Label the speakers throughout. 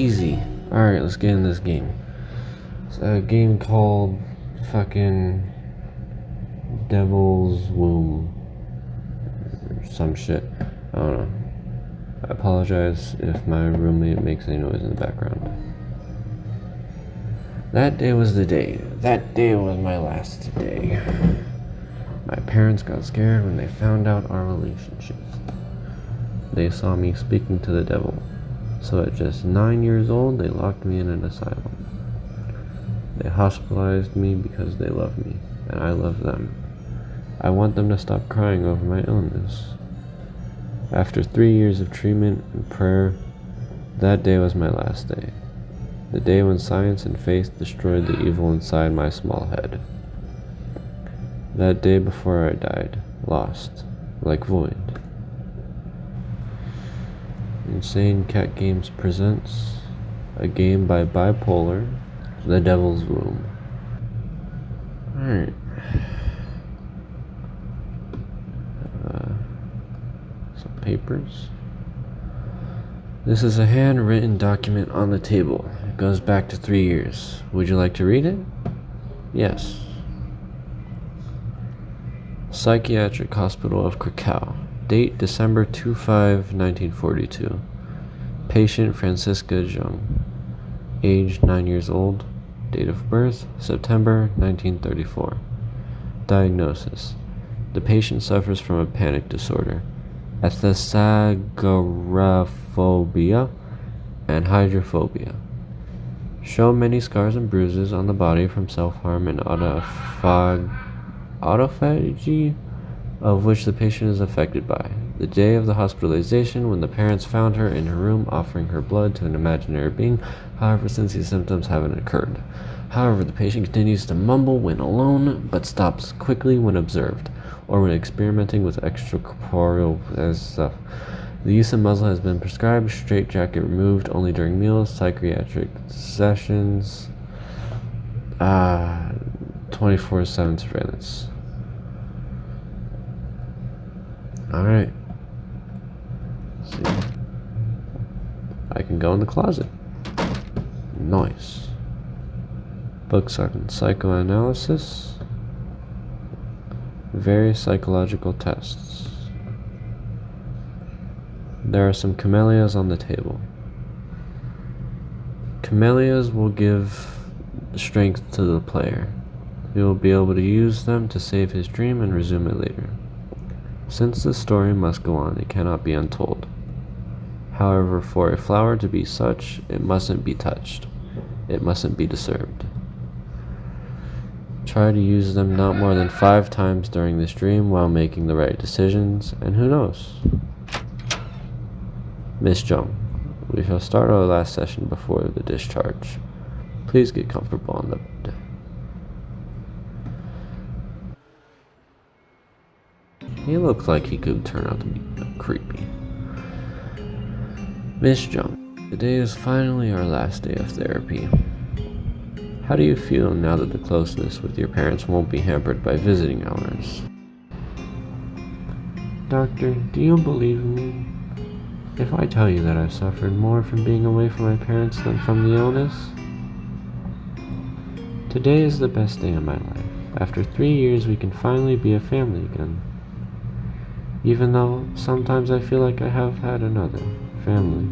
Speaker 1: easy. Alright, let's get in this game. It's a game called fucking Devil's Womb. Or some shit. I don't know. I apologize if my roommate makes any noise in the background. That day was the day. That day was my last day. My parents got scared when they found out our relationship. They saw me speaking to the devil. So at just 9 years old, they locked me in an asylum. They hospitalized me because they love me, and I love them. I want them to stop crying over my illness. After 3 years of treatment and prayer, that day was my last day. The day when science and faith destroyed the evil inside my small head. That day before I died, lost, like void. Insane Cat Games presents a game by Bipolar, The Devil's Womb. Alright. Some papers. This is a handwritten document on the table. It goes back to 3 years. Would you like to read it? Yes. Psychiatric Hospital of Krakow. Date December 25, 1942. Patient Franziska Jung. Age 9 years old. Date of birth September 1934. Diagnosis: the patient suffers from a panic disorder, agoraphobia, and hydrophobia. Show many scars and bruises on the body from self-harm and autophagy of which the patient is affected by. The day of the hospitalization, when the parents found her in her room offering her blood to an imaginary being. However, since these symptoms haven't occurred. However, the patient continues to mumble when alone, but stops quickly when observed, or when experimenting with extracorporeal stuff. The use of muzzle has been prescribed, straitjacket removed only during meals, psychiatric sessions, 24/7 surveillance. Alright. See. I can go in the closet. Nice. Books on psychoanalysis. Various psychological tests. There are some camellias on the table. Camellias will give strength to the player. He will be able to use them to save his dream and resume it later. Since the story must go on, it cannot be untold. However, for a flower to be such, it mustn't be touched. It mustn't be disturbed. Try to use them not more than 5 times during this dream while making the right decisions, and who knows? Miss Jung, we shall start our last session before the discharge. Please get comfortable on the bed. He looks like he could turn out to be creepy. Miss Jung, today is finally our last day of therapy. How do you feel now that the closeness with your parents won't be hampered by visiting hours? Doctor, do you believe me if I tell you that I've suffered more from being away from my parents than from the illness? Today is the best day of my life. After 3 years, we can finally be a family again. Even though sometimes I feel like I have had another family,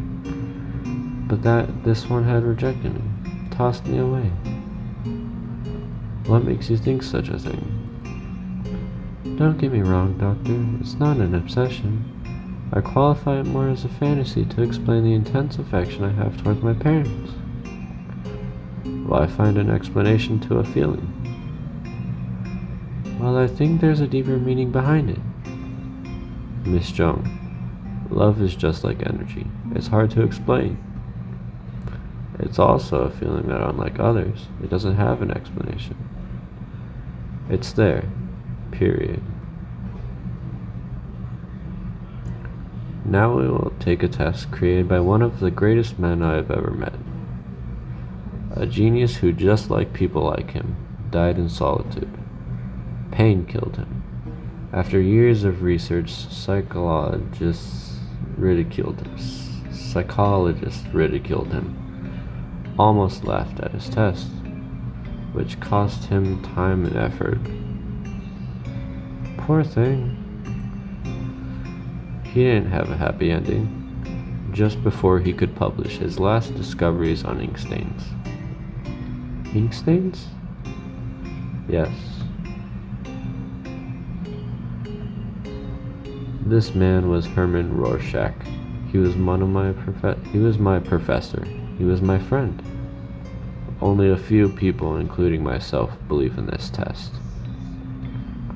Speaker 1: but that this one had rejected me, tossed me away. What makes you think such a thing? Don't get me wrong, doctor, it's not an obsession. I qualify it more as a fantasy to explain the intense affection I have towards my parents. Well, I find an explanation to a feeling. Well, I think there's a deeper meaning behind it. Miss Jung, love is just like energy. It's hard to explain. It's also a feeling that, unlike others, it doesn't have an explanation. It's there, period. Now we will take a test created by one of the greatest men I have ever met. A genius who, just like people like him, died in solitude. Pain killed him. After years of research, psychologists ridiculed him. almost laughed at his test, which cost him time and effort. Poor thing. He didn't have a happy ending just before he could publish his last discoveries on ink stains. Ink stains? Yes. This man was Herman Rorschach. He was my professor. He was my friend. Only a few people, including myself, believe in this test.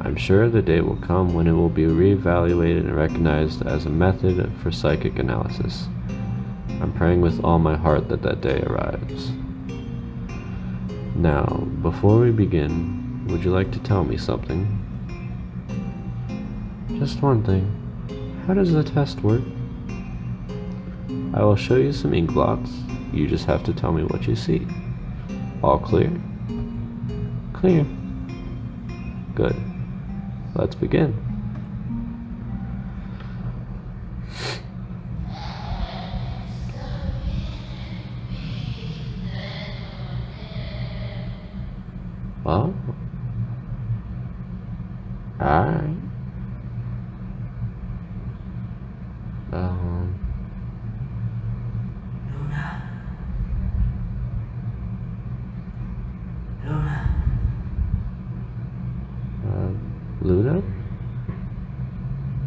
Speaker 1: I'm sure the day will come when it will be reevaluated and recognized as a method for psychic analysis. I'm praying with all my heart that that day arrives. Now, before we begin, would you like to tell me something? Just one thing. How does the test work? I will show you some ink blots. You just have to tell me what you see. All clear? Clear. Good. Let's begin. Well, alright. Luna?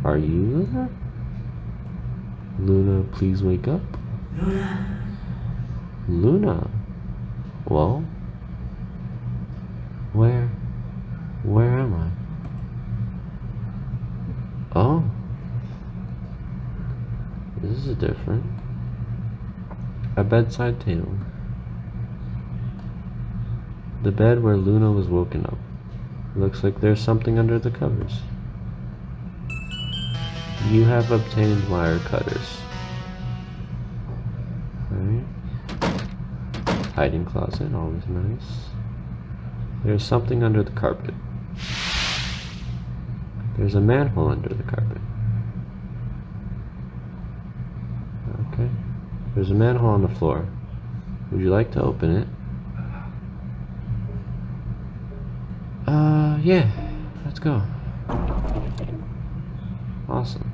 Speaker 1: Are you Luna? Luna, please wake up. Luna? Luna? Well? Where am I? Oh. This is different. A bedside table. The bed where Luna was woken up. Looks like there's something under the covers. You have obtained wire cutters. Alright. Hiding closet, always nice. There's something under the carpet. There's a manhole under the carpet. Okay. There's a manhole on the floor. Would you like to open it? Yeah. Let's go. Awesome.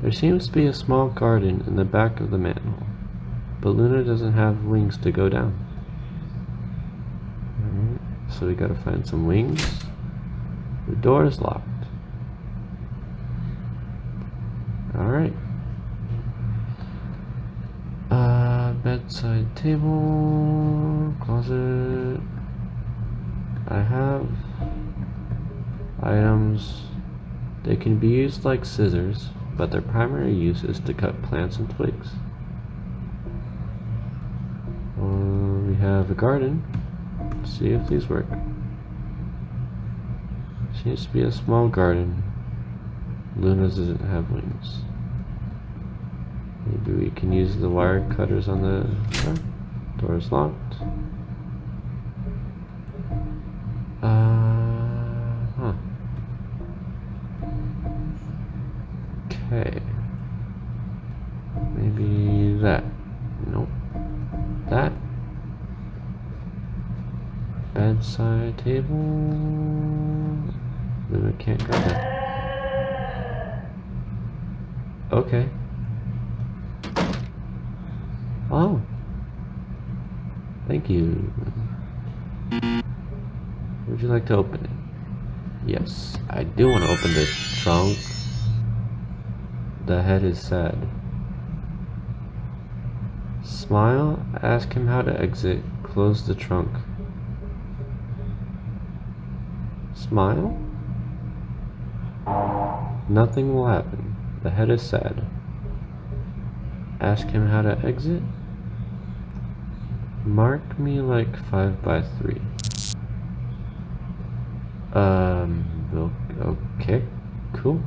Speaker 1: There seems to be a small garden in the back of the manhole, but Luna doesn't have wings to go down. Alright, so we gotta find some wings. The door is locked. Alright. Bedside table, closet. I have items. They can be used like scissors, but their primary use is to cut plants and twigs. We have a garden. Let's see if these work. Seems to be a small garden. Luna's doesn't have wings. Maybe we can use the wire cutters on the door. Door is locked. Okay. Maybe that. Nope. That. Bedside table. Luna can't go there. Okay. Oh. Thank you. Would you like to open it? Yes, I do want to open the trunk. The head is sad. Smile, ask him how to exit, close the trunk. Smile? Nothing will happen. The head is sad. Ask him how to exit. Mark me like 5 by 3. Okay, cool.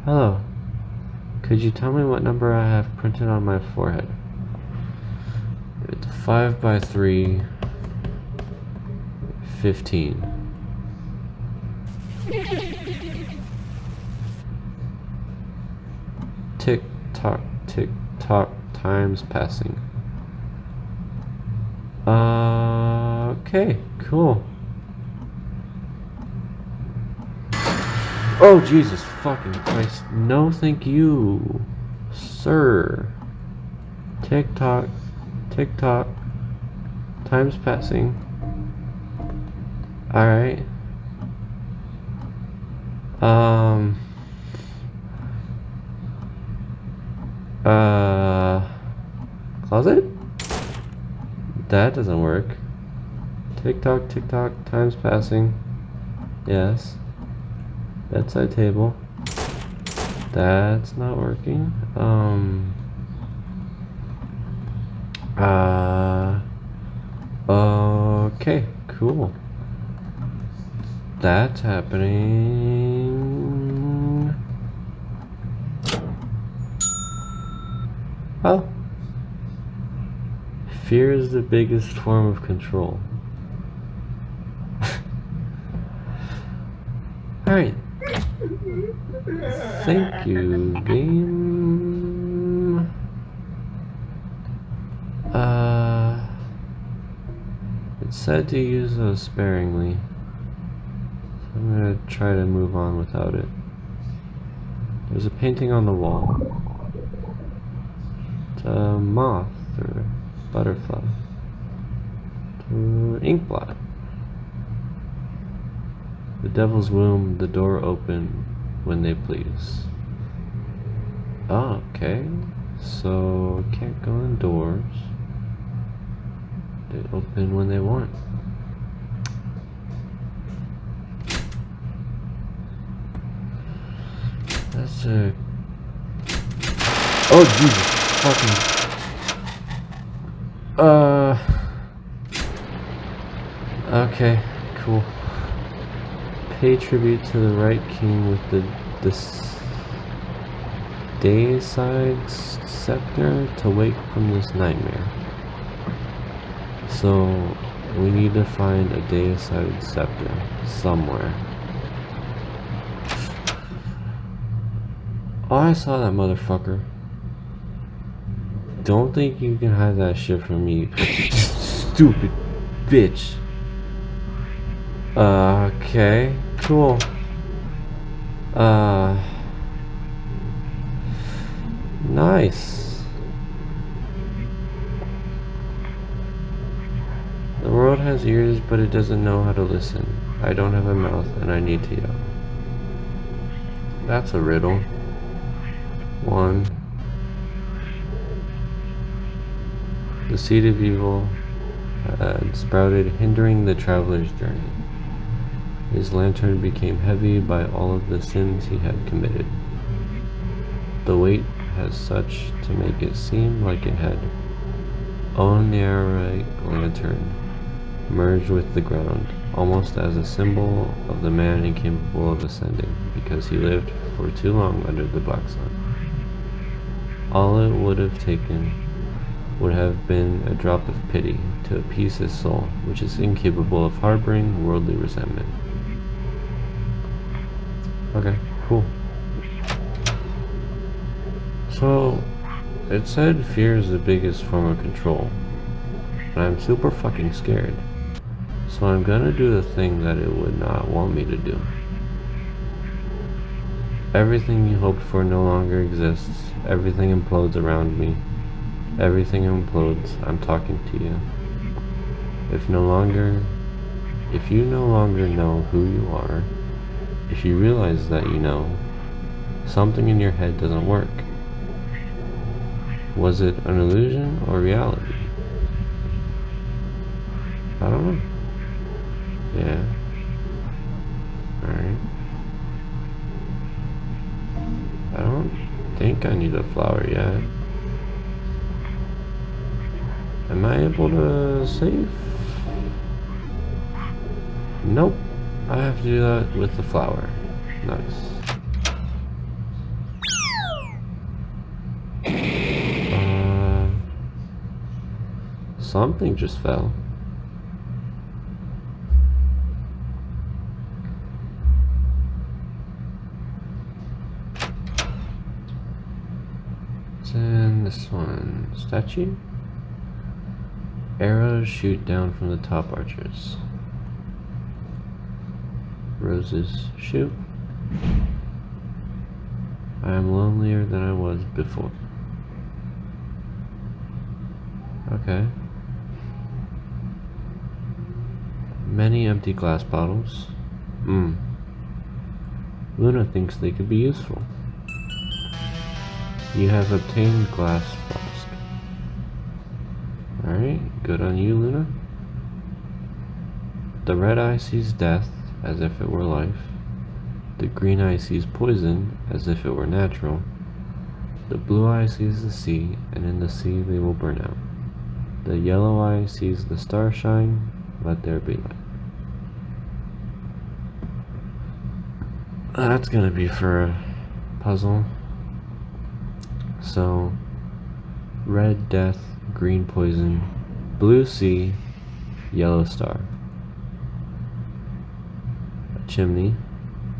Speaker 1: Hello. Could you tell me what number I have printed on my forehead? It's 5 by 3, 15. Tick tock, time's passing. Okay, cool. Oh, Jesus fucking Christ. No, thank you, sir. Tick tock, tick tock. Time's passing. Alright. Closet? That doesn't work. Tick tock, time's passing. Yes. Bedside table. That's not working. Okay, cool. That's happening. Oh. Fear is the biggest form of control. Alright. Thank you, game. It said to use those sparingly. So I'm gonna try to move on without it. There's a painting on the wall. It's a moth or butterfly. Ink blot. The devil's womb, the door open when they please. Oh, okay. So can't go indoors. They open when they want. That's a... Oh, Jesus fucking... Okay, cool. Pay tribute to the right king with the Dayside scepter to wake from this nightmare. So we need to find a Dayside scepter somewhere. Oh, I saw that motherfucker. Don't think you can hide that shit from me, stupid bitch. Okay, cool. Nice. The world has ears, but it doesn't know how to listen. I don't have a mouth, and I need to yell. That's a riddle. 1. The seed of evil had sprouted, hindering the traveler's journey. His lantern became heavy by all of the sins he had committed. The weight has such to make it seem like it had Oniric lantern merged with the ground, almost as a symbol of the man incapable of ascending, because he lived for too long under the black sun. All it would have taken would have been a drop of pity to appease his soul, which is incapable of harboring worldly resentment. Okay, cool. So, it said fear is the biggest form of control, and I'm super fucking scared. So I'm gonna do the thing that it would not want me to do. Everything you hoped for no longer exists. Everything implodes around me. Everything implodes. I'm talking to you. If you no longer know who you are, if you realize that you know, something in your head doesn't work. Was it an illusion or reality? I don't know. Yeah. Alright. I don't think I need a flower yet. Am I able to save? Nope. I have to do that with the flower. Nice. Something just fell. What's in this one? Statue? Arrows shoot down from the top archers. Roses shoot. I am lonelier than I was before. Okay. Many empty glass bottles. Luna thinks they could be useful. You have obtained glass flask. Alright, good on you, Luna. The red eye sees death as if it were life. The green eye sees poison as if it were natural. The blue eye sees the sea, and in the sea they will burn out. The yellow eye sees the star shine, let there be light. That's gonna be for a puzzle. So, red death, green poison, blue sea, yellow star. A chimney.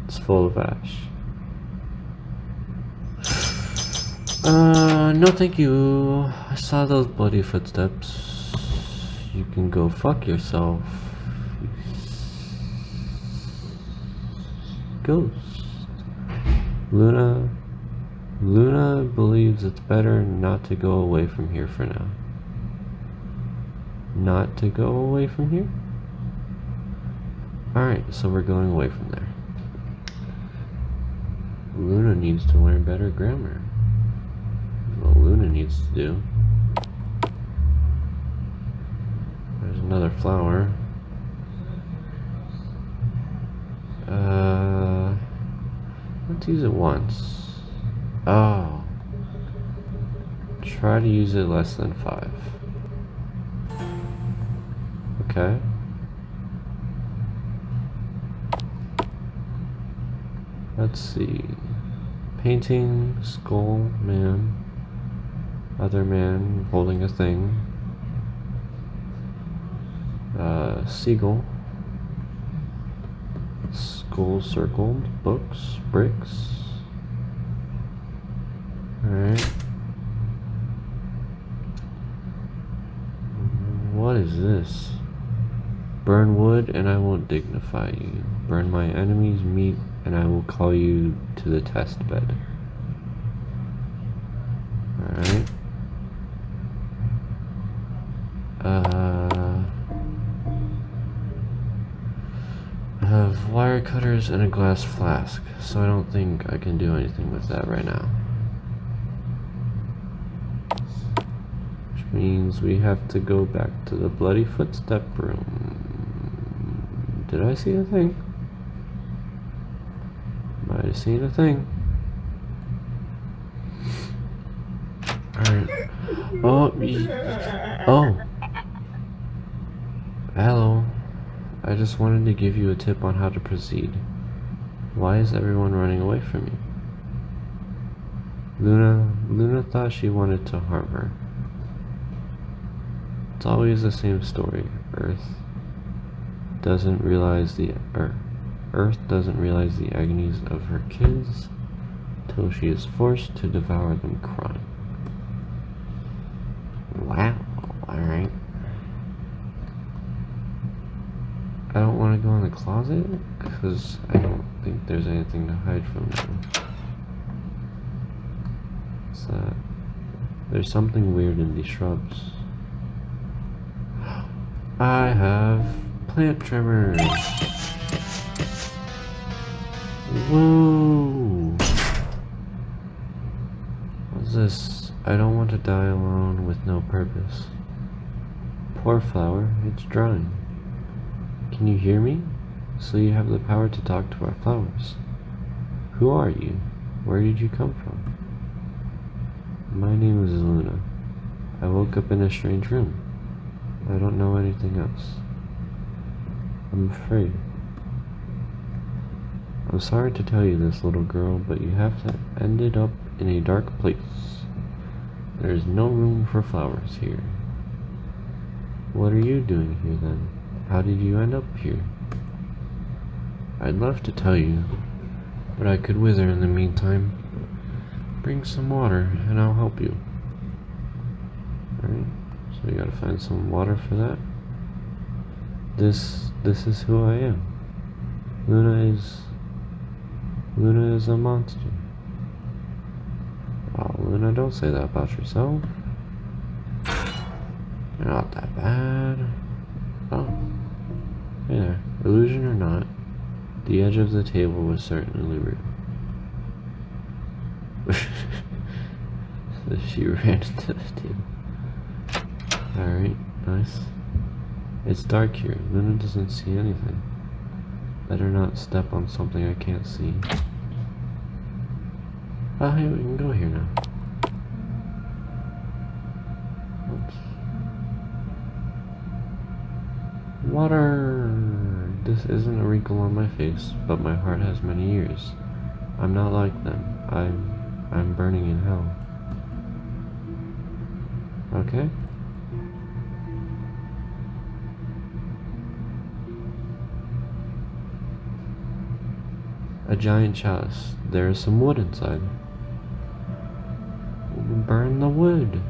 Speaker 1: It's full of ash. No thank you. I saw those bloody footsteps. You can go fuck yourself. Ghost. Luna believes it's better not to go away from here for now. Not to go away from here? Alright, so we're going away from there. Luna needs to learn better grammar. What Luna needs to do. There's another flower. Let's use it once. Oh. Try to use it less than 5. Okay. Let's see. Painting, skull, man. Other man holding a thing. Seagull. Skull circled. Books. Bricks. Alright. What is this? Burn wood and I will dignify you. Burn my enemies' meat and I will call you to the test bed. Alright. I have wire cutters and a glass flask, so I don't think I can do anything with that right now. Which means we have to go back to the bloody footstep room. Did I see a thing? Might have seen a thing. Alright. Oh. Hello. I just wanted to give you a tip on how to proceed. Why is everyone running away from you? Luna thought she wanted to harm her. It's always the same story. Earth doesn't realize the agonies of her kids till she is forced to devour them crying. Wow, alright. I don't want to go in the closet because I don't think there's anything to hide from now. What's that? There's something weird in these shrubs. I have plant tremors. Whoa! What's this? I don't want to die alone with no purpose. Poor flower, it's drying. Can you hear me? So you have the power to talk to our flowers. Who are you? Where did you come from? My name is Luna. I woke up in a strange room. I don't know anything else. I'm afraid. I'm sorry to tell you this, little girl, but you have ended up in a dark place. There is no room for flowers here. What are you doing here then? How did you end up here? I'd love to tell you, but I could wither in the meantime. Bring some water and I'll help you. Alright, so we gotta find some water for that. This is who I am. Luna is a monster. Oh, Luna, don't say that about yourself. You're not that bad. Oh. Hey there. Illusion or not, the edge of the table was certainly rude. She ran into the table. Alright, nice. It's dark here. Luna doesn't see anything. Better not step on something I can't see. Oh, hey, we can go here now. Oops. Water! This isn't a wrinkle on my face, but my heart has many ears. I'm not like them. I'm burning in hell. Okay? A giant chalice. There is some wood inside. Burn the wood.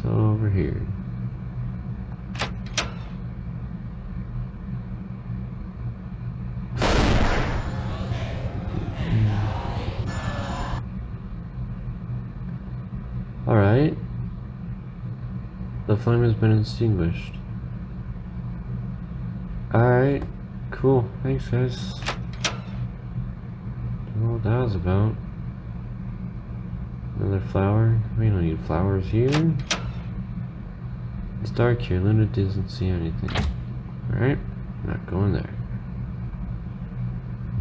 Speaker 1: So over here. Alright. The flame has been extinguished. Alright. Cool. Thanks, guys. Don't know what that was about. Another flower. We don't need flowers here. It's dark here. Luna doesn't see anything. Alright. Not going there.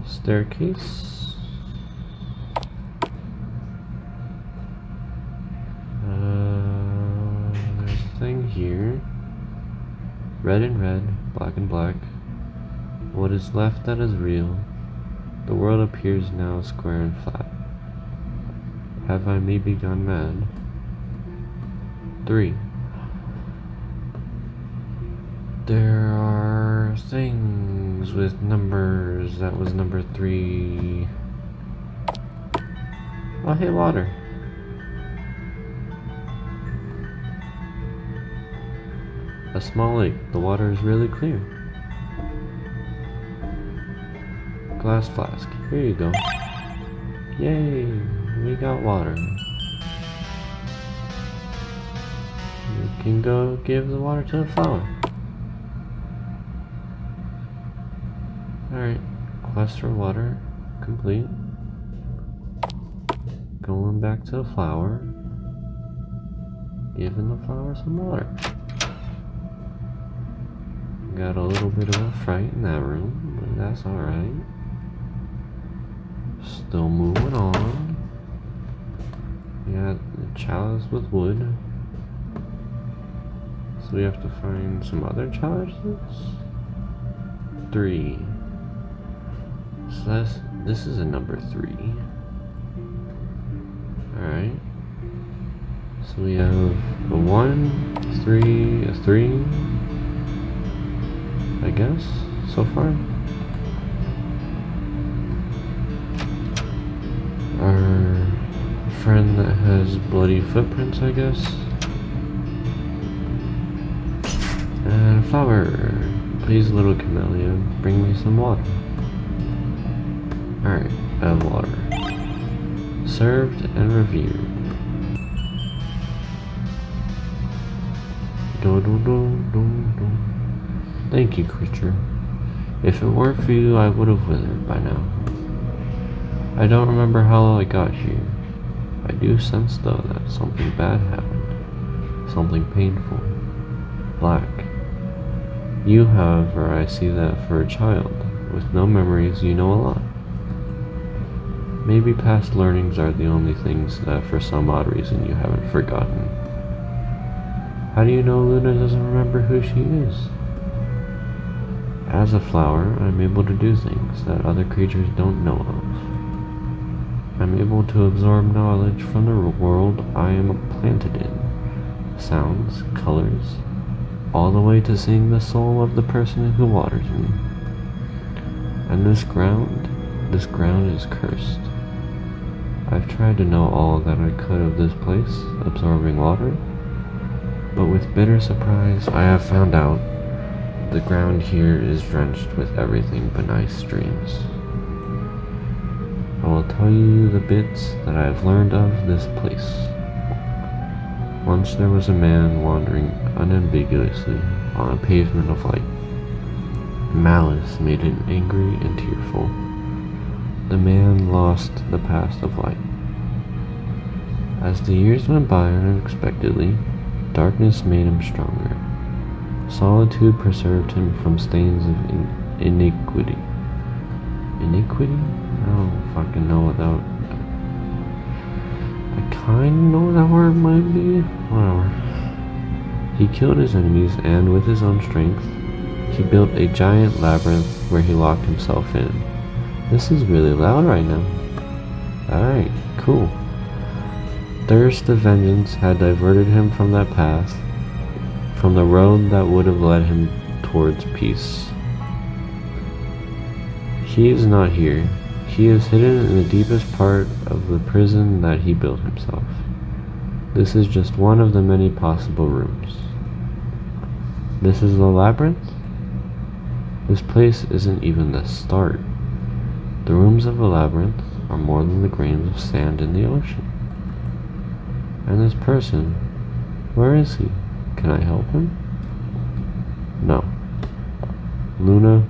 Speaker 1: Staircase. There's a thing here. Red and red, black and black. What is left that is real. The world appears now square and flat. Have I maybe gone mad? 3. There are things with numbers. That was number 3. Oh, hey, water. A small lake. The water is really clear. Glass flask. Here you go. Yay! We got water. You can go give the water to the flower. Alright. Quest for water complete. Going back to the flower. Giving the flower some water. Got a little bit of a fright in that room, but that's alright. Still moving on. We got the chalice with wood. So we have to find some other chalices? 3. So this is a number 3. Alright. So we have a 1, 3, a 3. I guess, so far. Our friend that has bloody footprints, I guess. And a flower. Please, little camellia, bring me some water. Alright, I have water. Served and revered. Do do do do do. Thank you, creature. If it weren't for you, I would have withered by now. I don't remember how I got here. I do sense, though, that something bad happened. Something painful. Black. You, however, I see that for a child. With no memories, you know a lot. Maybe past learnings are the only things that, for some odd reason, you haven't forgotten. How do you know Luna doesn't remember who she is? As a flower, I'm able to do things that other creatures don't know of. I'm able to absorb knowledge from the world I am planted in. Sounds, colors, all the way to seeing the soul of the person who waters me. And this ground is cursed. I've tried to know all that I could of this place, absorbing water, but with bitter surprise, I have found out the ground here is drenched with everything but nice streams. I will tell you the bits that I have learned of this place. Once there was a man wandering unambiguously on a pavement of light. Malice made him angry and tearful. The man lost the past of light. As the years went by unexpectedly, darkness made him stronger. Solitude preserved him from stains of iniquity. Iniquity? I don't fucking know what that. I kinda know what that word might be. Whatever. He killed his enemies, and with his own strength, he built a giant labyrinth where he locked himself in. This is really loud right now. Alright, cool. Thirst of vengeance had diverted him from that path, from the road that would have led him towards peace. He is not here. He is hidden in the deepest part of the prison that he built himself. This is just one of the many possible rooms. This is the labyrinth? This place isn't even the start. The rooms of a labyrinth are more than the grains of sand in the ocean. And this person, where is he? Can I help him? No. Luna,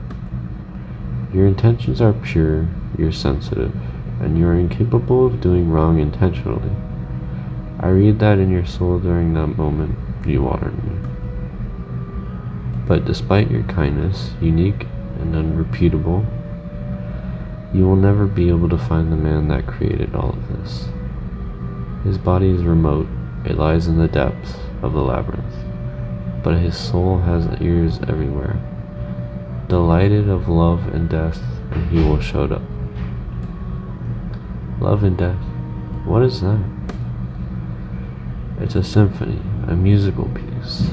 Speaker 1: your intentions are pure, you're sensitive, and you're incapable of doing wrong intentionally. I read that in your soul during that moment you watered me. But despite your kindness, unique and unrepeatable, you will never be able to find the man that created all of this. His body is remote, it lies in the depths of the labyrinth, but his soul has ears everywhere. Delighted of love and death, and he will show up. Love and death? What is that? It's a symphony, a musical piece.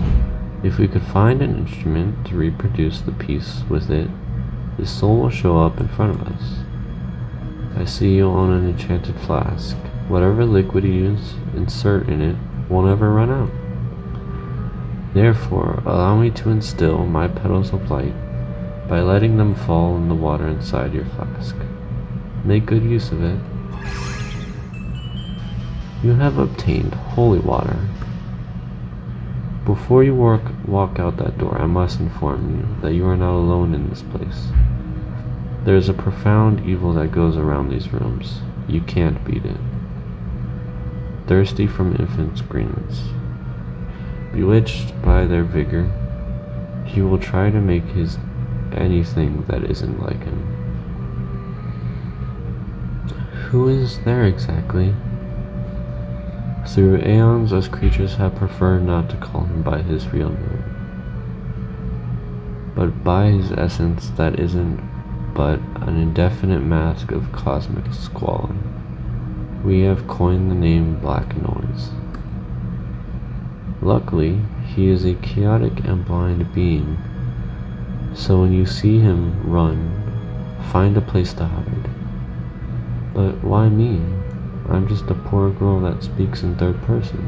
Speaker 1: If we could find an instrument to reproduce the piece with it, his soul will show up in front of us. I see you own an enchanted flask. Whatever liquid you insert in it will never run out. Therefore, allow me to instill my petals of light by letting them fall in the water inside your flask. Make good use of it. You have obtained holy water. Before you walk out that door, I must inform you that you are not alone in this place. There is a profound evil that goes around these rooms. You can't beat it. Thirsty from infant screams. Bewitched by their vigor, he will try to make his anything that isn't like him. Who is there exactly? Through aeons, us creatures have preferred not to call him by his real name, but by his essence that isn't but an indefinite mask of cosmic squalor. We have coined the name Black Noise. Luckily, he is a chaotic and blind being, so when you see him run, find a place to hide. But why me? I'm just a poor girl that speaks in third person.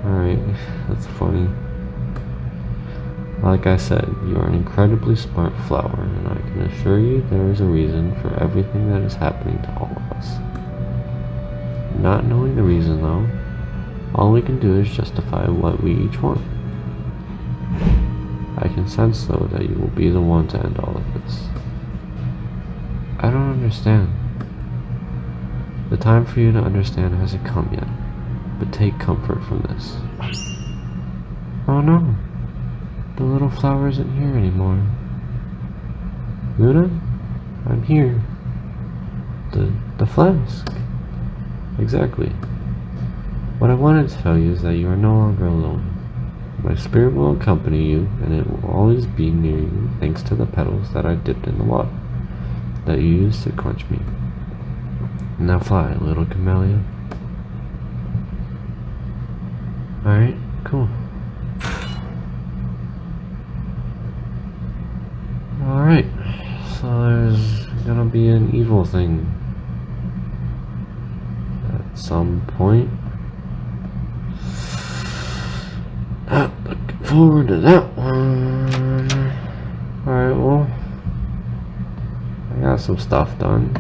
Speaker 1: Alright, that's funny. Like I said, you are an incredibly smart flower, and I can assure you there is a reason for everything that is happening to all of us. Not knowing the reason though, all we can do is justify what we each want. I can sense though that you will be the one to end all of this. I don't understand. The time for you to understand hasn't come yet, but take comfort from this. Oh no, the little flower isn't here anymore. Luna, I'm here. The flask. Exactly. What I wanted to tell you is that you are no longer alone. My spirit will accompany you, and it will always be near you thanks to the petals that I dipped in the water that you used to quench me. Now fly, little camellia. Alright, cool. Alright, So there's gonna be an evil thing at some point. Not looking forward to that one. Alright, well, I got some stuff done.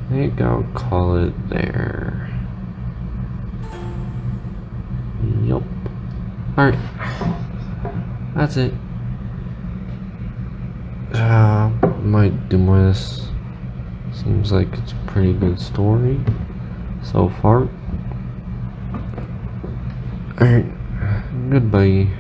Speaker 1: I think I'll call it there. Yup. Alright. That's it. Might do more of this. Seems like it's a pretty good story so far. Alright. Goodbye.